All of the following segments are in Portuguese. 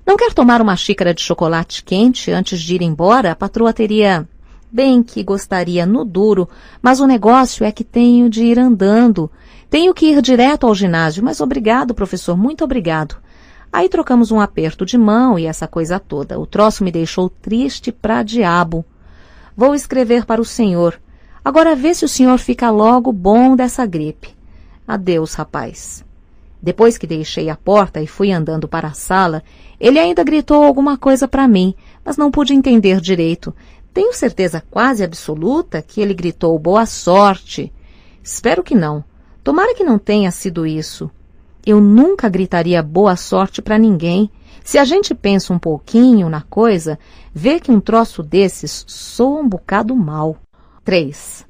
Não quer tomar uma xícara de chocolate quente antes de ir embora? A patroa teria... Bem que gostaria no duro, mas o negócio é que tenho de ir andando. Tenho que ir direto ao ginásio, mas obrigado, professor, muito obrigado. Aí trocamos um aperto de mão e essa coisa toda. O troço me deixou triste pra diabo. Vou escrever para o senhor. Agora vê se o senhor fica logo bom dessa gripe. Adeus, rapaz. Depois que deixei a porta e fui andando para a sala, ele ainda gritou alguma coisa para mim, mas não pude entender direito. Tenho certeza quase absoluta que ele gritou boa sorte. Espero que não. Tomara que não tenha sido isso. Eu nunca gritaria boa sorte para ninguém. Se a gente pensa um pouquinho na coisa, vê que um troço desses soa um bocado mal. 3.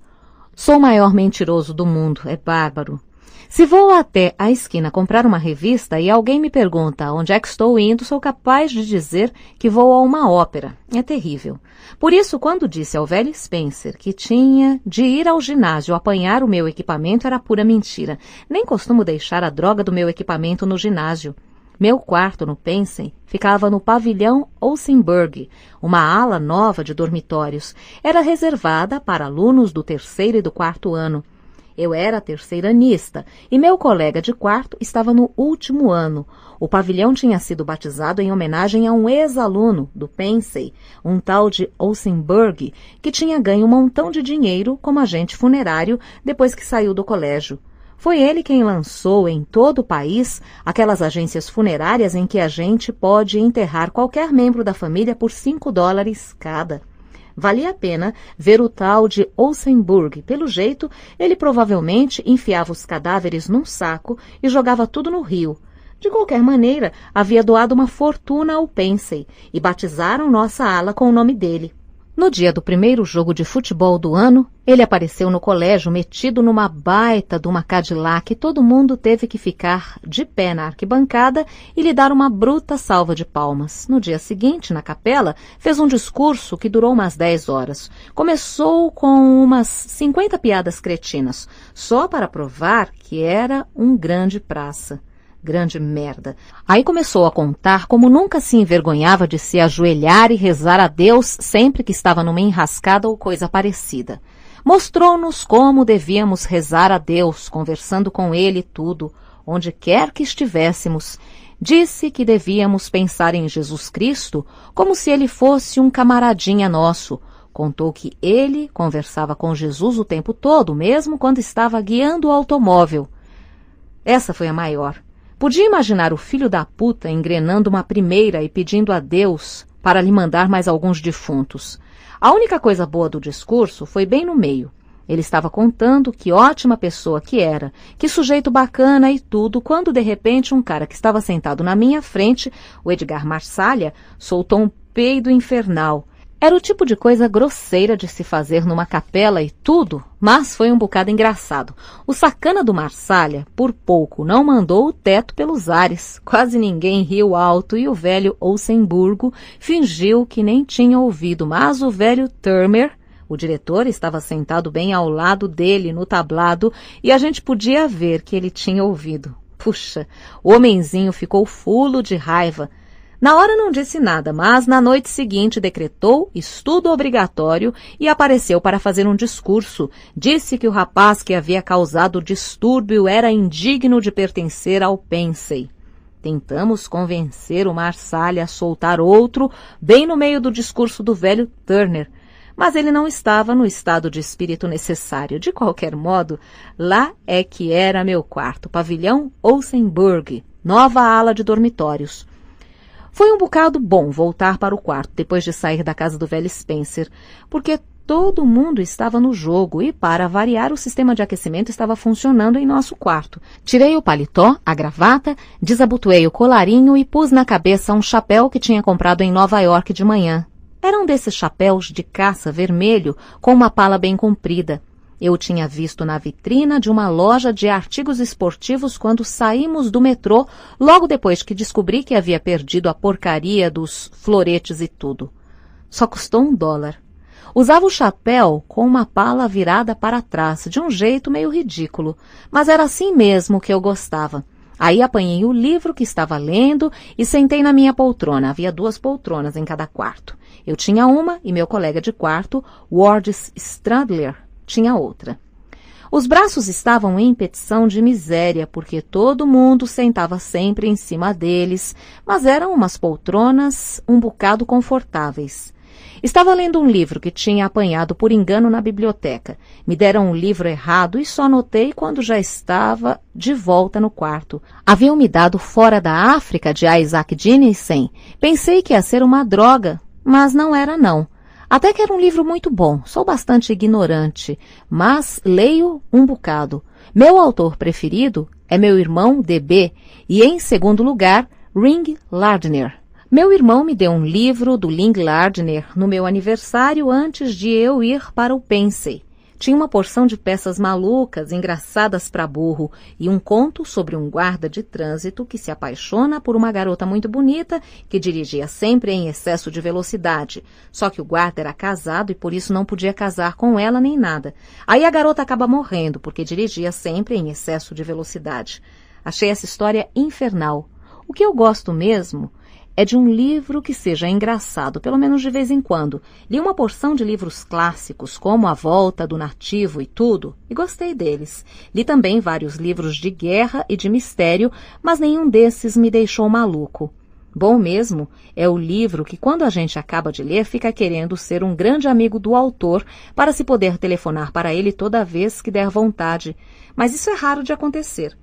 Sou o maior mentiroso do mundo, é bárbaro. Se vou até a esquina comprar uma revista e alguém me pergunta onde é que estou indo, sou capaz de dizer que vou a uma ópera. É terrível. Por isso, quando disse ao velho Spencer que tinha de ir ao ginásio apanhar o meu equipamento, era pura mentira. Nem costumo deixar a droga do meu equipamento no ginásio. Meu quarto no Pensem ficava no pavilhão Olsenburg, uma ala nova de dormitórios. Era reservada para alunos do 3º e do 4º ano. Eu era terceiranista e meu colega de quarto estava no último ano. O pavilhão tinha sido batizado em homenagem a um ex-aluno do Pensey, um tal de Olsenburg, que tinha ganho um montão de dinheiro como agente funerário depois que saiu do colégio. Foi ele quem lançou em todo o país aquelas agências funerárias em que a gente pode enterrar qualquer membro da família por $5 cada. Valia a pena ver o tal de Olsenburg. Pelo jeito, ele provavelmente enfiava os cadáveres num saco e jogava tudo no rio. De qualquer maneira, havia doado uma fortuna ao Pensey e batizaram nossa ala com o nome dele. No dia do primeiro jogo de futebol do ano, ele apareceu no colégio metido numa baita de uma Cadillac e todo mundo teve que ficar de pé na arquibancada e lhe dar uma bruta salva de palmas. No dia seguinte, na capela, fez um discurso que durou umas 10 horas. Começou com umas 50 piadas cretinas, só para provar que era um grande praça. Grande merda. Aí começou a contar como nunca se envergonhava de se ajoelhar e rezar a Deus sempre que estava numa enrascada ou coisa parecida. Mostrou-nos como devíamos rezar a Deus, conversando com ele e tudo, onde quer que estivéssemos. Disse que devíamos pensar em Jesus Cristo como se ele fosse um camaradinha nosso. Contou que ele conversava com Jesus o tempo todo, mesmo quando estava guiando o automóvel. Essa foi a maior. Podia imaginar o filho da puta engrenando uma primeira e pedindo a Deus para lhe mandar mais alguns defuntos. A única coisa boa do discurso foi bem no meio. Ele estava contando que ótima pessoa que era, que sujeito bacana e tudo, quando de repente um cara que estava sentado na minha frente, o Edgar Marsalha, soltou um peido infernal. Era o tipo de coisa grosseira de se fazer numa capela e tudo, mas foi um bocado engraçado. O sacana do Marsalha, por pouco, não mandou o teto pelos ares. Quase ninguém riu alto e o velho Olsenburgo fingiu que nem tinha ouvido, mas o velho Turmer, o diretor, estava sentado bem ao lado dele no tablado e a gente podia ver que ele tinha ouvido. Puxa, o homenzinho ficou fulo de raiva. Na hora não disse nada, mas na noite seguinte decretou estudo obrigatório e apareceu para fazer um discurso. Disse que o rapaz que havia causado o distúrbio era indigno de pertencer ao Pensey. Tentamos convencer o Marsalha a soltar outro bem no meio do discurso do velho Turner, mas ele não estava no estado de espírito necessário. De qualquer modo, lá é que era meu quarto, pavilhão Olsenburg, nova ala de dormitórios. Foi um bocado bom voltar para o quarto depois de sair da casa do velho Spencer, porque todo mundo estava no jogo e, para variar, o sistema de aquecimento estava funcionando em nosso quarto. Tirei o paletó, a gravata, desabotoei o colarinho e pus na cabeça um chapéu que tinha comprado em Nova York de manhã. Era um desses chapéus de caça vermelho com uma pala bem comprida. Eu tinha visto na vitrina de uma loja de artigos esportivos quando saímos do metrô, logo depois que descobri que havia perdido a porcaria dos floretes e tudo. Só custou $1. Usava o chapéu com uma pala virada para trás, de um jeito meio ridículo, mas era assim mesmo que eu gostava. Aí apanhei o livro que estava lendo e sentei na minha poltrona. Havia 2 poltronas em cada quarto. Eu tinha uma e meu colega de quarto, Ward Stradler, tinha outra. Os braços estavam em petição de miséria, porque todo mundo sentava sempre em cima deles, mas eram umas poltronas um bocado confortáveis. Estava lendo um livro que tinha apanhado por engano na biblioteca. Me deram um livro errado e só notei quando já estava de volta no quarto. Haviam me dado Fora da África, de Isaac Dinesen. Pensei que ia ser uma droga, mas não era não. Até que era um livro muito bom, sou bastante ignorante, mas leio um bocado. Meu autor preferido é meu irmão D.B. e, em segundo lugar, Ring Lardner. Meu irmão me deu um livro do Ring Lardner no meu aniversário antes de eu ir para o Pensey. Tinha uma porção de peças malucas, engraçadas para burro, e um conto sobre um guarda de trânsito que se apaixona por uma garota muito bonita que dirigia sempre em excesso de velocidade. Só que o guarda era casado e por isso não podia casar com ela nem nada. Aí a garota acaba morrendo porque dirigia sempre em excesso de velocidade. Achei essa história infernal. O que eu gosto mesmo é de um livro que seja engraçado, pelo menos de vez em quando. Li uma porção de livros clássicos, como A Volta do Nativo e tudo, e gostei deles. Li também vários livros de guerra e de mistério, mas nenhum desses me deixou maluco. Bom mesmo é o livro que, quando a gente acaba de ler, fica querendo ser um grande amigo do autor para se poder telefonar para ele toda vez que der vontade. Mas isso é raro de acontecer.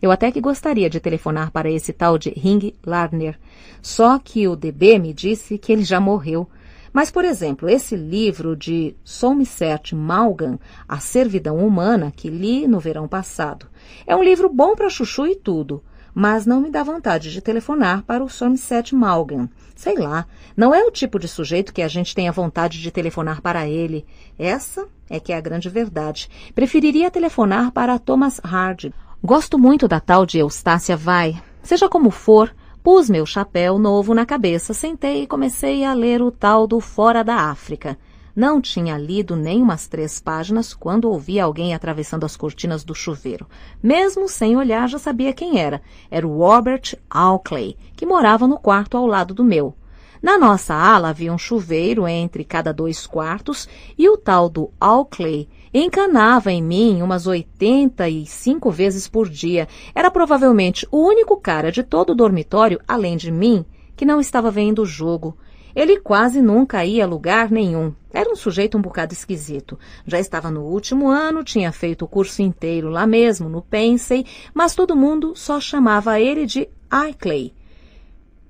Eu até que gostaria de telefonar para esse tal de Ring Lardner, só que o DB me disse que ele já morreu. Mas, por exemplo, esse livro de Somerset Maugham, A Servidão Humana, que li no verão passado, é um livro bom para chuchu e tudo, mas não me dá vontade de telefonar para o Somerset Maugham. Sei lá, não é o tipo de sujeito que a gente tenha vontade de telefonar para ele. Essa é que é a grande verdade. Preferiria telefonar para Thomas Hardy. Gosto muito da tal de Eustácia Vai. Seja como for, pus meu chapéu novo na cabeça, sentei e comecei a ler o tal do Fora da África. Não tinha lido nem umas 3 páginas quando ouvi alguém atravessando as cortinas do chuveiro. Mesmo sem olhar, já sabia quem era. Era o Robert Alclay, que morava no quarto ao lado do meu. Na nossa ala havia um chuveiro entre cada 2 quartos e o tal do Alclay encanava em mim umas 85 vezes por dia. Era provavelmente o único cara de todo o dormitório, além de mim, que não estava vendo o jogo. Ele quase nunca ia a lugar nenhum. Era um sujeito um bocado esquisito. Já estava no último ano, tinha feito o curso inteiro lá mesmo, no Pensey, mas todo mundo só chamava ele de Alclay.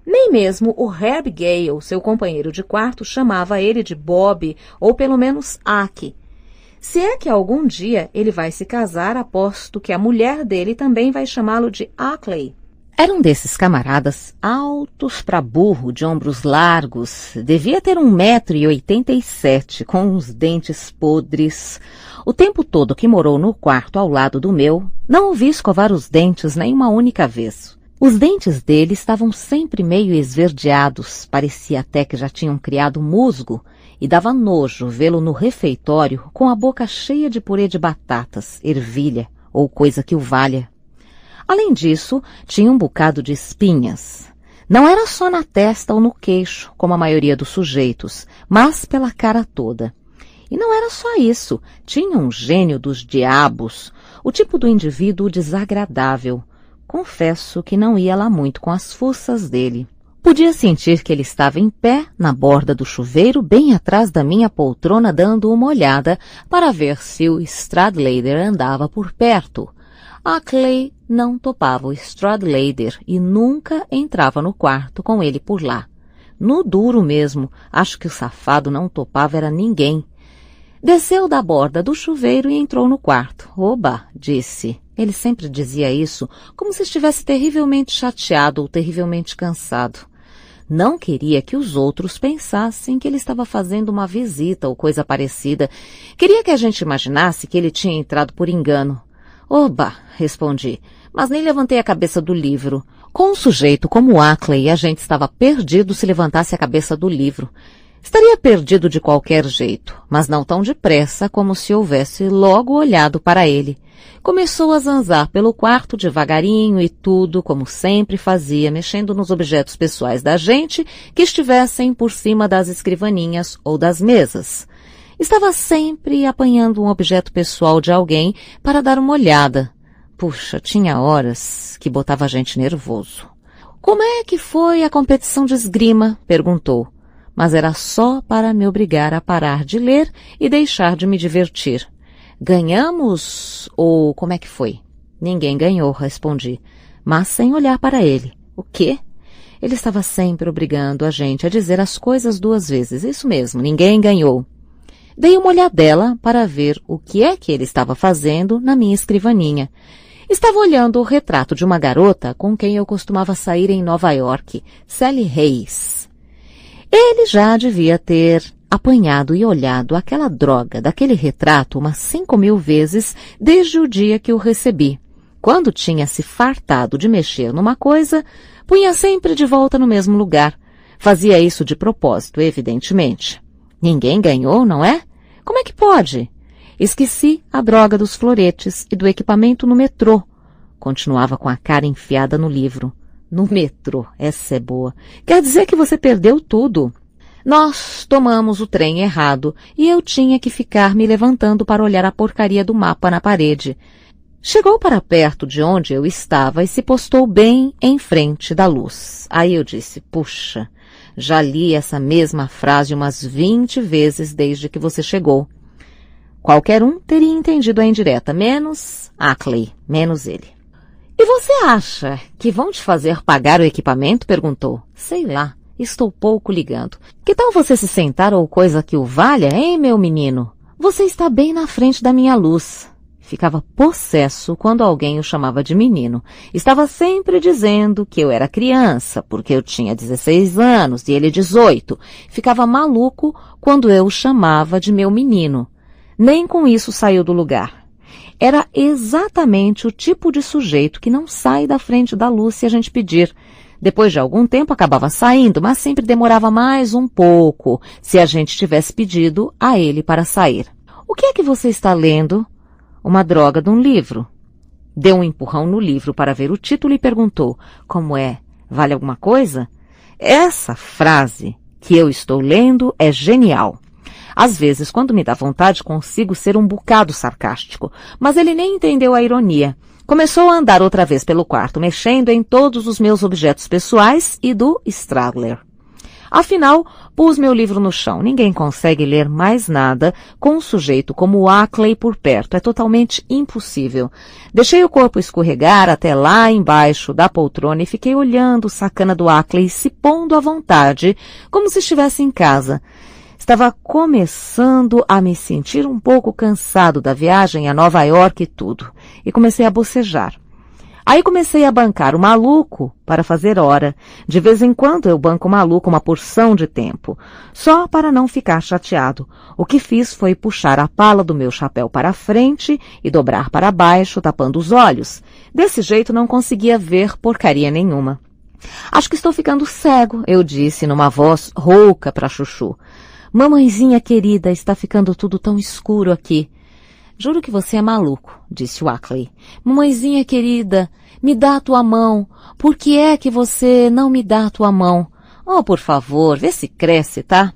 Nem mesmo o Herb Gale, seu companheiro de quarto, chamava ele de Bob, ou pelo menos Aki. Se é que algum dia ele vai se casar, aposto que a mulher dele também vai chamá-lo de Alclay. Era um desses camaradas altos pra burro, de ombros largos. Devia ter 1,87 m, com uns dentes podres. O tempo todo que morou no quarto ao lado do meu, não o vi escovar os dentes nem uma única vez. Os dentes dele estavam sempre meio esverdeados, parecia até que já tinham criado musgo, e dava nojo vê-lo no refeitório com a boca cheia de purê de batatas, ervilha ou coisa que o valha. Além disso, tinha um bocado de espinhas. Não era só na testa ou no queixo, como a maioria dos sujeitos, mas pela cara toda. E não era só isso, tinha um gênio dos diabos, o tipo do indivíduo desagradável. Confesso que não ia lá muito com as fuças dele. Podia sentir que ele estava em pé, na borda do chuveiro, bem atrás da minha poltrona, dando uma olhada para ver se o Stradlater andava por perto. A Clay não topava o Stradlater e nunca entrava no quarto com ele por lá. No duro mesmo, acho que o safado não topava era ninguém. Desceu da borda do chuveiro e entrou no quarto. Oba, disse. Ele sempre dizia isso, como se estivesse terrivelmente chateado ou terrivelmente cansado. Não queria que os outros pensassem que ele estava fazendo uma visita ou coisa parecida. Queria que a gente imaginasse que ele tinha entrado por engano. Oba, respondi, mas nem levantei a cabeça do livro. Com um sujeito como Alclay, a gente estava perdido se levantasse a cabeça do livro. Estaria perdido de qualquer jeito, mas não tão depressa como se houvesse logo olhado para ele. Começou a zanzar pelo quarto devagarinho e tudo, como sempre fazia, mexendo nos objetos pessoais da gente que estivessem por cima das escrivaninhas ou das mesas. Estava sempre apanhando um objeto pessoal de alguém para dar uma olhada. Puxa, tinha horas que botava a gente nervoso. Como é que foi a competição de esgrima? Perguntou. Mas era só para me obrigar a parar de ler e deixar de me divertir. Ganhamos? Ou como é que foi? Ninguém ganhou, respondi, mas sem olhar para ele. O quê? Ele estava sempre obrigando a gente a dizer as coisas duas vezes. Isso mesmo, ninguém ganhou. Dei uma olhadela para ver o que é que ele estava fazendo na minha escrivaninha. Estava olhando o retrato de uma garota com quem eu costumava sair em Nova York, Sally Hayes. Ele já devia ter apanhado e olhado aquela droga daquele retrato umas 5.000 vezes desde o dia que o recebi. Quando tinha se fartado de mexer numa coisa, punha sempre de volta no mesmo lugar. Fazia isso de propósito, evidentemente. Ninguém ganhou, não é? Como é que pode? Esqueci a droga dos floretes e do equipamento no metrô. Continuava com a cara enfiada no livro. No metrô, essa é boa. Quer dizer que você perdeu tudo. Nós tomamos o trem errado e eu tinha que ficar me levantando para olhar a porcaria do mapa na parede. Chegou para perto de onde eu estava e se postou bem em frente da luz. Aí eu disse, puxa, já li essa mesma frase umas 20 vezes desde que você chegou. Qualquer um teria entendido a indireta, menos Ackley, menos ele. E você acha que vão te fazer pagar o equipamento? Perguntou. Sei lá, estou pouco ligando. Que tal você se sentar ou coisa que o valha, hein, meu menino? Você está bem na frente da minha luz. Ficava possesso quando alguém o chamava de menino. Estava sempre dizendo que eu era criança, porque eu tinha 16 anos e ele 18. Ficava maluco quando eu o chamava de meu menino. Nem com isso saiu do lugar. Era exatamente o tipo de sujeito que não sai da frente da luz se a gente pedir. Depois de algum tempo acabava saindo, mas sempre demorava mais um pouco se a gente tivesse pedido a ele para sair. O que é que você está lendo? Uma droga de um livro. Deu um empurrão no livro para ver o título e perguntou, como é? Vale alguma coisa? Essa frase que eu estou lendo é genial. Às vezes, quando me dá vontade, consigo ser um bocado sarcástico, mas ele nem entendeu a ironia. Começou a andar outra vez pelo quarto, mexendo em todos os meus objetos pessoais e do Stradler. Afinal, pus meu livro no chão. Ninguém consegue ler mais nada com um sujeito como o Ackley por perto. É totalmente impossível. Deixei o corpo escorregar até lá embaixo da poltrona e fiquei olhando o sacana do Ackley se pondo à vontade, como se estivesse em casa. Estava começando a me sentir um pouco cansado da viagem a Nova York e tudo, e comecei a bocejar. Aí comecei a bancar o maluco para fazer hora. De vez em quando eu banco o maluco uma porção de tempo, só para não ficar chateado. O que fiz foi puxar a pala do meu chapéu para a frente e dobrar para baixo, tapando os olhos. Desse jeito não conseguia ver porcaria nenhuma. Acho que estou ficando cego, eu disse numa voz rouca para Chuchu. Mamãezinha querida, está ficando tudo tão escuro aqui. Juro que você é maluco, disse o Ackley. Mamãezinha querida, me dá a tua mão. Por que é que você não me dá a tua mão? Oh, por favor, vê se cresce, tá?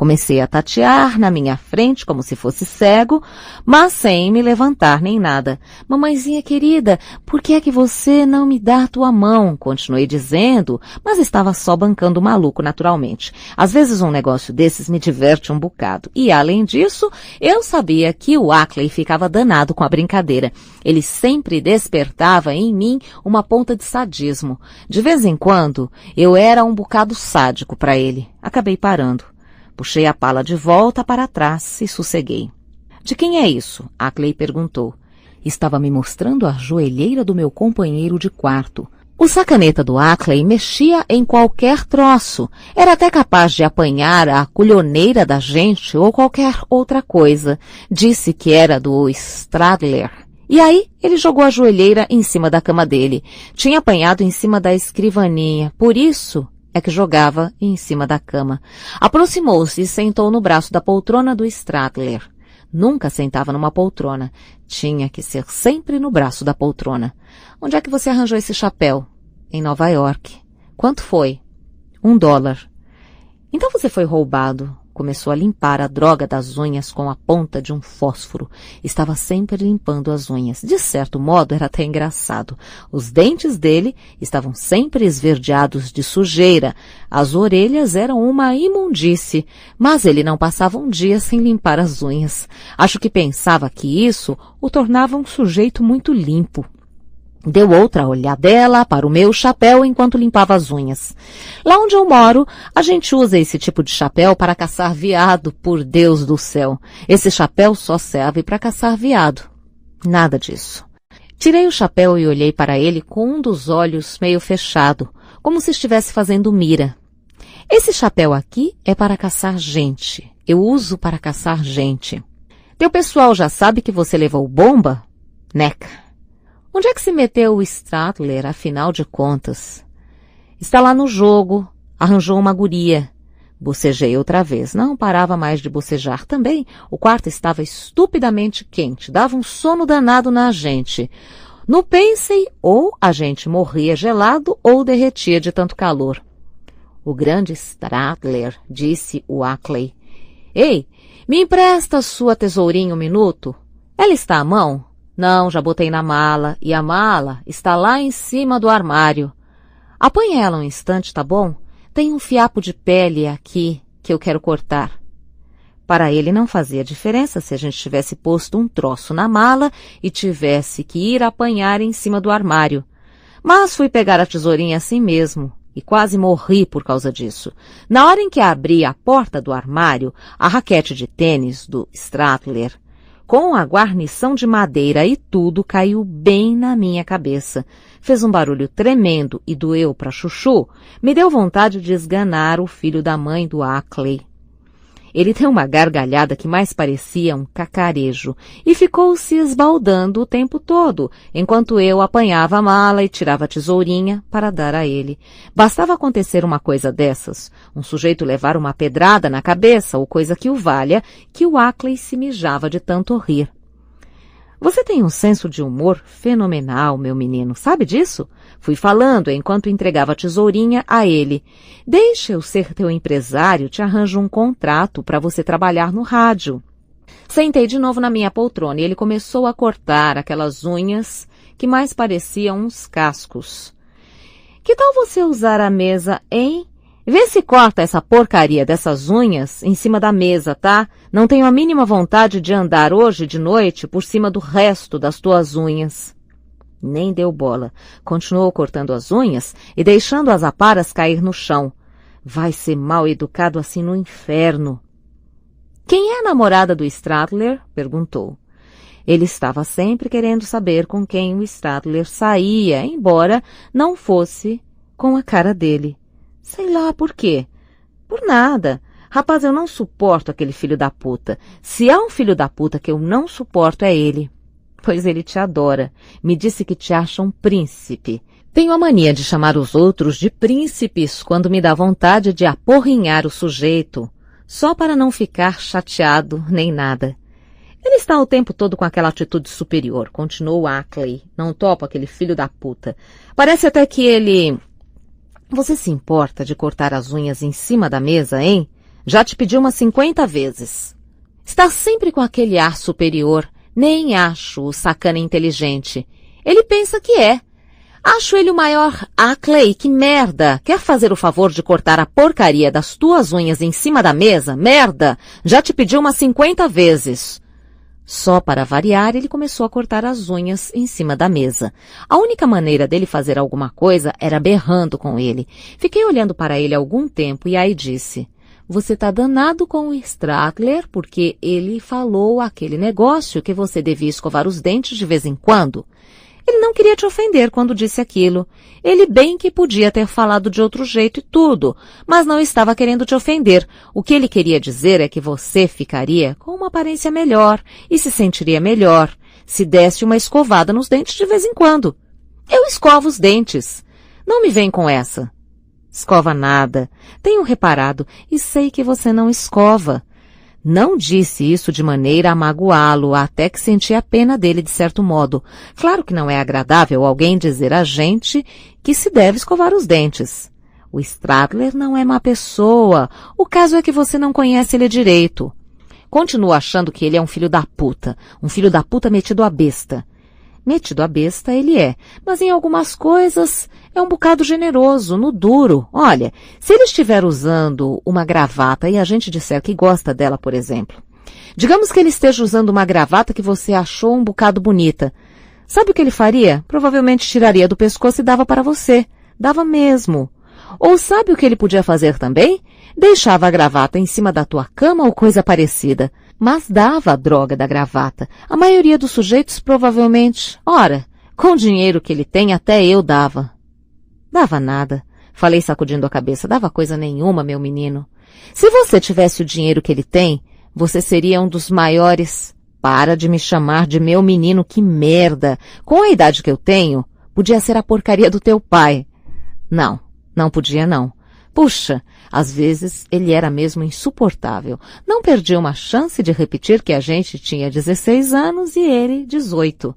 Comecei a tatear na minha frente como se fosse cego, mas sem me levantar nem nada. Mamãezinha querida, por que é que você não me dá a tua mão? Continuei dizendo, mas estava só bancando o maluco naturalmente. Às vezes um negócio desses me diverte um bocado. E além disso, eu sabia que o Ackley ficava danado com a brincadeira. Ele sempre despertava em mim uma ponta de sadismo. De vez em quando, eu era um bocado sádico para ele. Acabei parando. Puxei a pala de volta para trás e sosseguei. De quem é isso? Ackley perguntou. Estava me mostrando a joelheira do meu companheiro de quarto. O sacaneta do Ackley mexia em qualquer troço. Era até capaz de apanhar a colhoneira da gente ou qualquer outra coisa. Disse que era do Stradler. E aí, ele jogou a joelheira em cima da cama dele. Tinha apanhado em cima da escrivaninha. Por isso é que jogava em cima da cama. Aproximou-se e sentou no braço da poltrona do Stradler. Nunca sentava numa poltrona. Tinha que ser sempre no braço da poltrona. Onde é que você arranjou esse chapéu? Em Nova York. Quanto foi? $1. Então você foi roubado. Começou a limpar a droga das unhas com a ponta de um fósforo. Estava sempre limpando as unhas. De certo modo, era até engraçado. Os dentes dele estavam sempre esverdeados de sujeira. As orelhas eram uma imundície. Mas ele não passava um dia sem limpar as unhas. Acho que pensava que isso o tornava um sujeito muito limpo. Deu outra olhadela para o meu chapéu enquanto limpava as unhas. Lá onde eu moro, a gente usa esse tipo de chapéu para caçar veado, por Deus do céu. Esse chapéu só serve para caçar veado. Nada disso. Tirei o chapéu e olhei para ele com um dos olhos meio fechado, como se estivesse fazendo mira. Esse chapéu aqui é para caçar gente. Eu uso para caçar gente. Teu pessoal já sabe que você levou bomba? Neca. Onde é que se meteu o Stradler, afinal de contas? Está lá no jogo. Arranjou uma guria. Bocejei outra vez. Não parava mais de bocejar também. O quarto estava estupidamente quente. Dava um sono danado na gente. No Pensey, ou a gente morria gelado ou derretia de tanto calor. O grande Stradler, disse o Ackley. Ei, me empresta sua tesourinha um minuto? Ela está à mão? Não, já botei na mala, e a mala está lá em cima do armário. Apanha ela um instante, tá bom? Tem um fiapo de pele aqui que eu quero cortar. Para ele não fazia diferença se a gente tivesse posto um troço na mala e tivesse que ir apanhar em cima do armário. Mas fui pegar a tesourinha assim mesmo, e quase morri por causa disso. Na hora em que abri a porta do armário, a raquete de tênis do Stradler, com a guarnição de madeira e tudo, caiu bem na minha cabeça. Fez um barulho tremendo e doeu para chuchu. Me deu vontade de esganar o filho da mãe do Ackley. Ele deu uma gargalhada que mais parecia um cacarejo e ficou se esbaldando o tempo todo, enquanto eu apanhava a mala e tirava a tesourinha para dar a ele. Bastava acontecer uma coisa dessas, um sujeito levar uma pedrada na cabeça ou coisa que o valha, que o Ackley se mijava de tanto rir. Você tem um senso de humor fenomenal, meu menino, sabe disso? Fui falando enquanto entregava a tesourinha a ele. Deixa eu ser teu empresário, te arranjo um contrato para você trabalhar no rádio. Sentei de novo na minha poltrona e ele começou a cortar aquelas unhas que mais pareciam uns cascos. Que tal você usar a mesa, hein? Vê se corta essa porcaria dessas unhas em cima da mesa, tá? Não tenho a mínima vontade de andar hoje de noite por cima do resto das tuas unhas. Nem deu bola. Continuou cortando as unhas e deixando as aparas cair no chão. Vai ser mal educado assim no inferno. Quem é a namorada do Stradler? Perguntou. Ele estava sempre querendo saber com quem o Stradler saía, embora não fosse com a cara dele. Sei lá por quê. Por nada. Rapaz, eu não suporto aquele filho da puta. Se há um filho da puta que eu não suporto, é ele. Pois ele te adora. Me disse que te acha um príncipe. Tenho a mania de chamar os outros de príncipes quando me dá vontade de aporrinhar o sujeito, só para não ficar chateado nem nada. Ele está o tempo todo com aquela atitude superior, continuou Ackley. Não topo aquele filho da puta. Parece até que ele... Você se importa de cortar as unhas em cima da mesa, hein? Já te pedi umas 50 vezes. Está sempre com aquele ar superior. Nem acho o sacana inteligente. Ele pensa que é. Acho ele o maior. Ackley, que merda! Quer fazer o favor de cortar a porcaria das tuas unhas em cima da mesa? Merda! Já te pedi umas 50 vezes. Só para variar, ele começou a cortar as unhas em cima da mesa. A única maneira dele fazer alguma coisa era berrando com ele. Fiquei olhando para ele algum tempo e aí disse... Você tá danado com o Stradler porque ele falou aquele negócio que você devia escovar os dentes de vez em quando. Ele não queria te ofender quando disse aquilo. Ele bem que podia ter falado de outro jeito e tudo, mas não estava querendo te ofender. O que ele queria dizer é que você ficaria com uma aparência melhor e se sentiria melhor se desse uma escovada nos dentes de vez em quando. Eu escovo os dentes. Não me vem com essa. Escova nada. Tenho reparado e sei que você não escova. Não disse isso de maneira a magoá-lo, até que senti a pena dele de certo modo. Claro que não é agradável alguém dizer a gente que se deve escovar os dentes. O Stradler não é má pessoa. O caso é que você não conhece ele direito. Continuo achando que ele é um filho da puta metido a besta. Metido a besta ele é, mas em algumas coisas é um bocado generoso, no duro. Olha, se ele estiver usando uma gravata e a gente disser que gosta dela, por exemplo. Digamos que ele esteja usando uma gravata que você achou um bocado bonita. Sabe o que ele faria? Provavelmente tiraria do pescoço e dava para você. Dava mesmo. Ou sabe o que ele podia fazer também? Deixava a gravata em cima da tua cama ou coisa parecida. Mas dava a droga da gravata. A maioria dos sujeitos provavelmente... Ora, com o dinheiro que ele tem, até eu dava. Dava nada. Falei sacudindo a cabeça. Dava coisa nenhuma, meu menino. Se você tivesse o dinheiro que ele tem, você seria um dos maiores... Para de me chamar de meu menino, que merda. Com a idade que eu tenho, podia ser a porcaria do teu pai. Não podia não. Puxa, às vezes ele era mesmo insuportável. Não perdi uma chance de repetir que a gente tinha 16 anos e ele 18.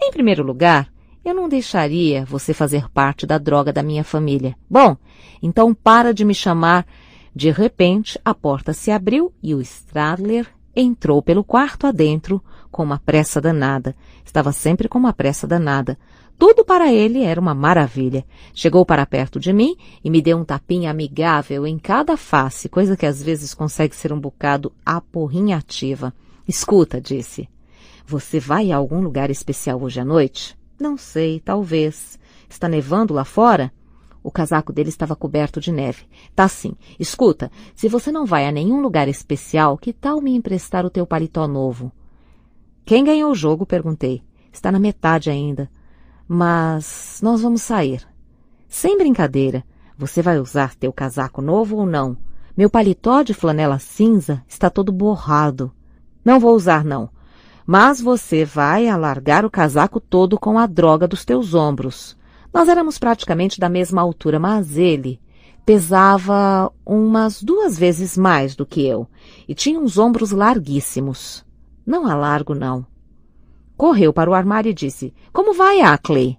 Em primeiro lugar, eu não deixaria você fazer parte da droga da minha família. Bom, então para de me chamar. De repente, a porta se abriu e o Stradler entrou pelo quarto adentro com uma pressa danada. Estava sempre com uma pressa danada. Tudo para ele era uma maravilha. Chegou para perto de mim e me deu um tapinha amigável em cada face, coisa que às vezes consegue ser um bocado aporrinhativa. Escuta, disse. Você vai a algum lugar especial hoje à noite? Não sei, talvez. Está nevando lá fora? O casaco dele estava coberto de neve. Tá sim. Escuta, se você não vai a nenhum lugar especial, que tal me emprestar o teu paletó novo? Quem ganhou o jogo? Perguntei. Está na metade ainda. Mas nós vamos sair. Sem brincadeira, você vai usar teu casaco novo ou não? Meu paletó de flanela cinza está todo borrado. Não vou usar, não. Mas você vai alargar o casaco todo com a droga dos teus ombros. Nós éramos praticamente da mesma altura, mas ele pesava umas 2 vezes mais do que eu e tinha uns ombros larguíssimos. Não alargo, não. Correu para o armário e disse, como vai, Ackley?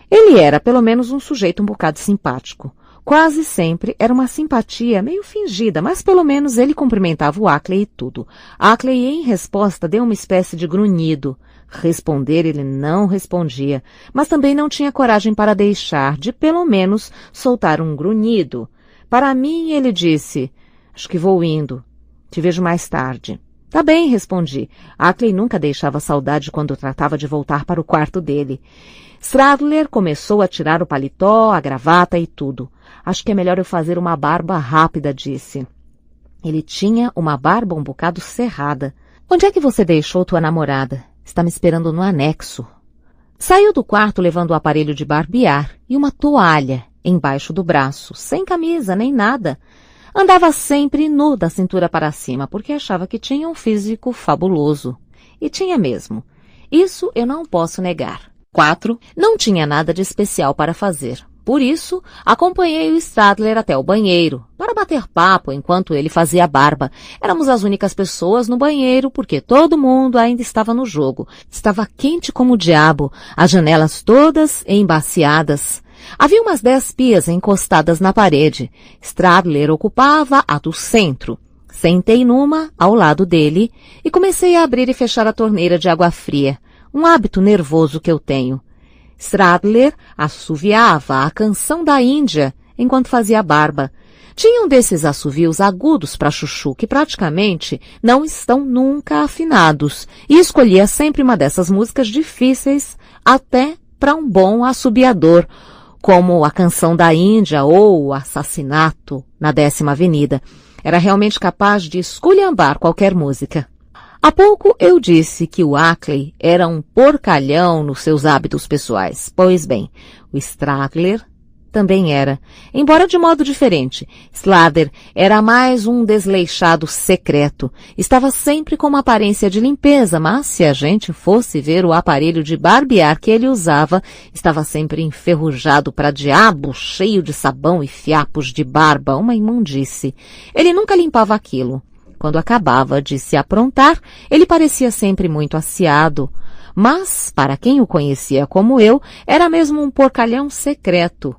Ele era, pelo menos, um sujeito um bocado simpático. Quase sempre era uma simpatia meio fingida, mas pelo menos ele cumprimentava o Ackley e tudo. Ackley, em resposta, deu uma espécie de grunhido. Responder ele não respondia, mas também não tinha coragem para deixar de, pelo menos, soltar um grunhido. Para mim, ele disse, acho que vou indo. Te vejo mais tarde. Tá bem, respondi. Ackley nunca deixava saudade quando tratava de voltar para o quarto dele. Stradler começou a tirar o paletó, a gravata e tudo. Acho que é melhor eu fazer uma barba rápida, disse. Ele tinha uma barba um bocado cerrada. Onde é que você deixou tua namorada? Está me esperando no anexo. Saiu do quarto levando o aparelho de barbear e uma toalha embaixo do braço, sem camisa nem nada. Andava sempre nu da cintura para cima, porque achava que tinha um físico fabuloso. E tinha mesmo. Isso eu não posso negar. 4. Não tinha nada de especial para fazer. Por isso, acompanhei o Stradler até o banheiro, para bater papo enquanto ele fazia barba. Éramos as únicas pessoas no banheiro, porque todo mundo ainda estava no jogo. Estava quente como o diabo, as janelas todas embaciadas. Havia umas 10 pias encostadas na parede. Stradler ocupava a do centro. Sentei numa, ao lado dele, e comecei a abrir e fechar a torneira de água fria. Um hábito nervoso que eu tenho. Stradler assoviava a canção da Índia enquanto fazia barba. Tinha um desses assovios agudos para chuchu que praticamente não estão nunca afinados e escolhia sempre uma dessas músicas difíceis até para um bom assobiador, como a canção da Índia ou o assassinato na 10ª Avenida. Era realmente capaz de esculhambar qualquer música. Há pouco eu disse que o Ackley era um porcalhão nos seus hábitos pessoais. Pois bem, o Stradler também era, embora de modo diferente. Stradler era mais um desleixado secreto. Estava sempre com uma aparência de limpeza, mas se a gente fosse ver o aparelho de barbear que ele usava, estava sempre enferrujado para diabo, cheio de sabão e fiapos de barba, uma imundície. Ele nunca limpava aquilo. Quando acabava de se aprontar, ele parecia sempre muito asseado. Mas, para quem o conhecia como eu, era mesmo um porcalhão secreto.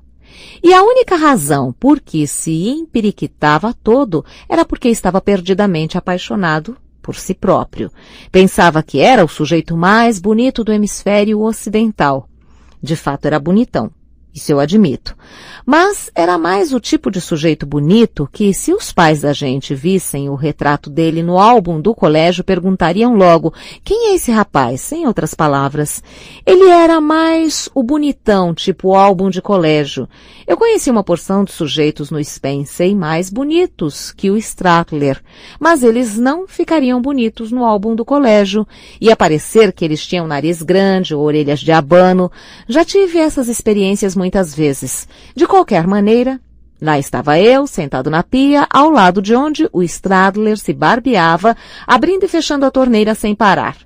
E a única razão por que se empiriquitava todo era porque estava perdidamente apaixonado por si próprio. Pensava que era o sujeito mais bonito do hemisfério ocidental. De fato, era bonitão. Isso eu admito. Mas era mais o tipo de sujeito bonito que, se os pais da gente vissem o retrato dele no álbum do colégio, perguntariam logo: quem é esse rapaz? Em outras palavras, ele era mais o bonitão, tipo álbum de colégio. Eu conheci uma porção de sujeitos no Spencer mais bonitos que o Stradler, mas eles não ficariam bonitos no álbum do colégio. Ia parecer que eles tinham nariz grande ou orelhas de abano. Já tive essas experiências muitas vezes. De qualquer maneira, lá estava eu, sentado na pia, ao lado de onde o Stradler se barbeava, abrindo e fechando a torneira sem parar.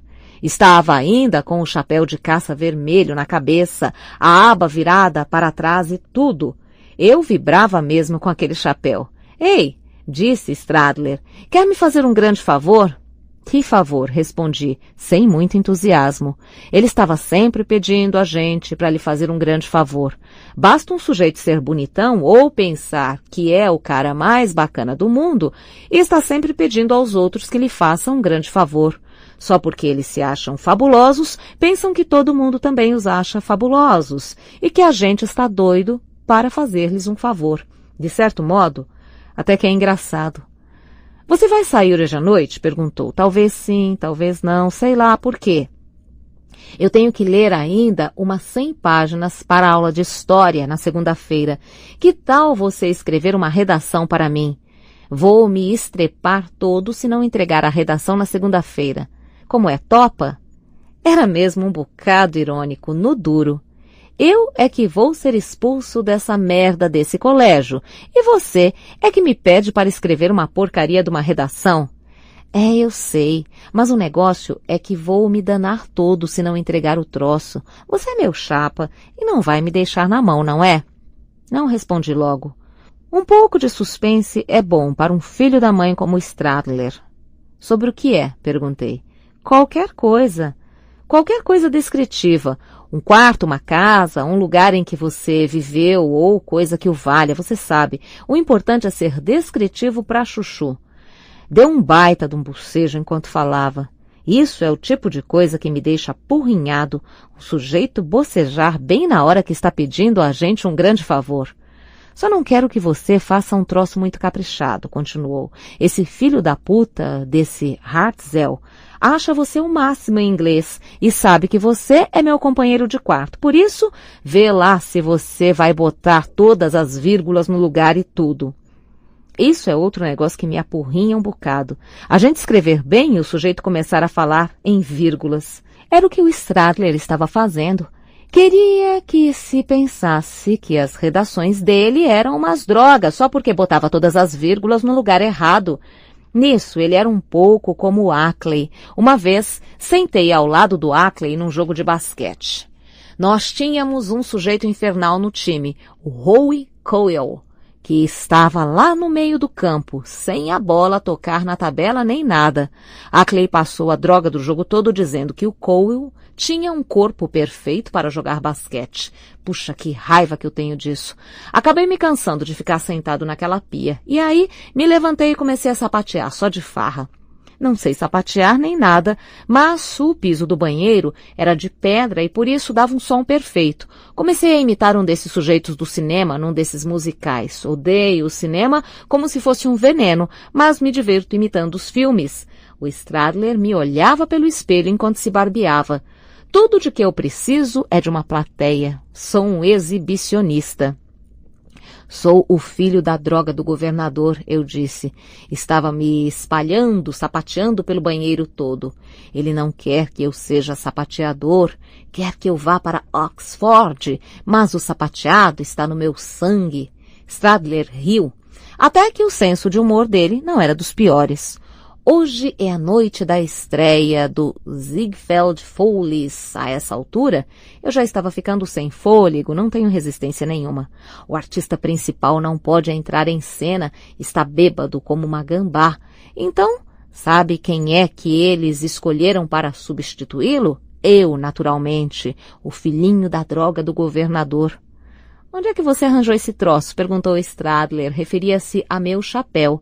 Estava ainda com o chapéu de caça vermelho na cabeça, a aba virada para trás e tudo. Eu vibrava mesmo com aquele chapéu. Ei, disse Stradler, quer me fazer um grande favor? Que favor, respondi, sem muito entusiasmo. Ele estava sempre pedindo a gente para lhe fazer um grande favor. Basta um sujeito ser bonitão ou pensar que é o cara mais bacana do mundo e está sempre pedindo aos outros que lhe façam um grande favor. Só porque eles se acham fabulosos, pensam que todo mundo também os acha fabulosos e que a gente está doido para fazer-lhes um favor. De certo modo, até que é engraçado. Você vai sair hoje à noite? Perguntou. Talvez sim, talvez não, sei lá por quê. Eu tenho que ler ainda umas 100 páginas para a aula de história na segunda-feira. Que tal você escrever uma redação para mim? Vou me estrepar todo se não entregar a redação na segunda-feira. Como é, topa? Era mesmo um bocado irônico, no duro. Eu é que vou ser expulso dessa merda desse colégio, e você é que me pede para escrever uma porcaria de uma redação? É, eu sei, mas o negócio é que vou me danar todo se não entregar o troço. Você é meu chapa e não vai me deixar na mão, não é? Não respondi logo. Um pouco de suspense é bom para um filho da mãe como Stradler. Sobre o que é? Perguntei. Qualquer coisa descritiva. Um quarto, uma casa, um lugar em que você viveu ou coisa que o valha, você sabe. O importante é ser descritivo para chuchu. Deu um baita de um bocejo enquanto falava. Isso é o tipo de coisa que me deixa apurrinhado, o sujeito bocejar bem na hora que está pedindo a gente um grande favor. Só não quero que você faça um troço muito caprichado, continuou. Esse filho da puta desse Hartzell acha você o máximo em inglês e sabe que você é meu companheiro de quarto. Por isso, vê lá se você vai botar todas as vírgulas no lugar e tudo. Isso é outro negócio que me apurrinha um bocado. A gente escrever bem e o sujeito começar a falar em vírgulas. Era o que o Stradler estava fazendo. Queria que se pensasse que as redações dele eram umas drogas, só porque botava todas as vírgulas no lugar errado. Nisso, ele era um pouco como o Ackley. Uma vez, sentei ao lado do Ackley num jogo de basquete. Nós tínhamos um sujeito infernal no time, o Howie Cowell, que estava lá no meio do campo, sem a bola tocar na tabela nem nada. Ackley passou a droga do jogo todo dizendo que o Cowell tinha um corpo perfeito para jogar basquete. Puxa, que raiva que eu tenho disso. Acabei me cansando de ficar sentado naquela pia. E aí, me levantei e comecei a sapatear, só de farra. Não sei sapatear nem nada, mas o piso do banheiro era de pedra e por isso dava um som perfeito. Comecei a imitar um desses sujeitos do cinema, num desses musicais. Odeio o cinema como se fosse um veneno, mas me divirto imitando os filmes. O Stradler me olhava pelo espelho enquanto se barbeava. Tudo de que eu preciso é de uma plateia. Sou um exibicionista. Sou o filho da droga do governador, eu disse. Estava me espalhando, sapateando pelo banheiro todo. Ele não quer que eu seja sapateador, quer que eu vá para Oxford, mas o sapateado está no meu sangue. Stradler riu, até que o senso de humor dele não era dos piores. Hoje é a noite da estreia do Ziegfeld Follies. A essa altura, eu já estava ficando sem fôlego, não tenho resistência nenhuma. O artista principal não pode entrar em cena, está bêbado como uma gambá. Então, sabe quem é que eles escolheram para substituí-lo? Eu, naturalmente, o filhinho da droga do governador. Onde é que você arranjou esse troço? Perguntou Stradler. Referia-se a meu chapéu.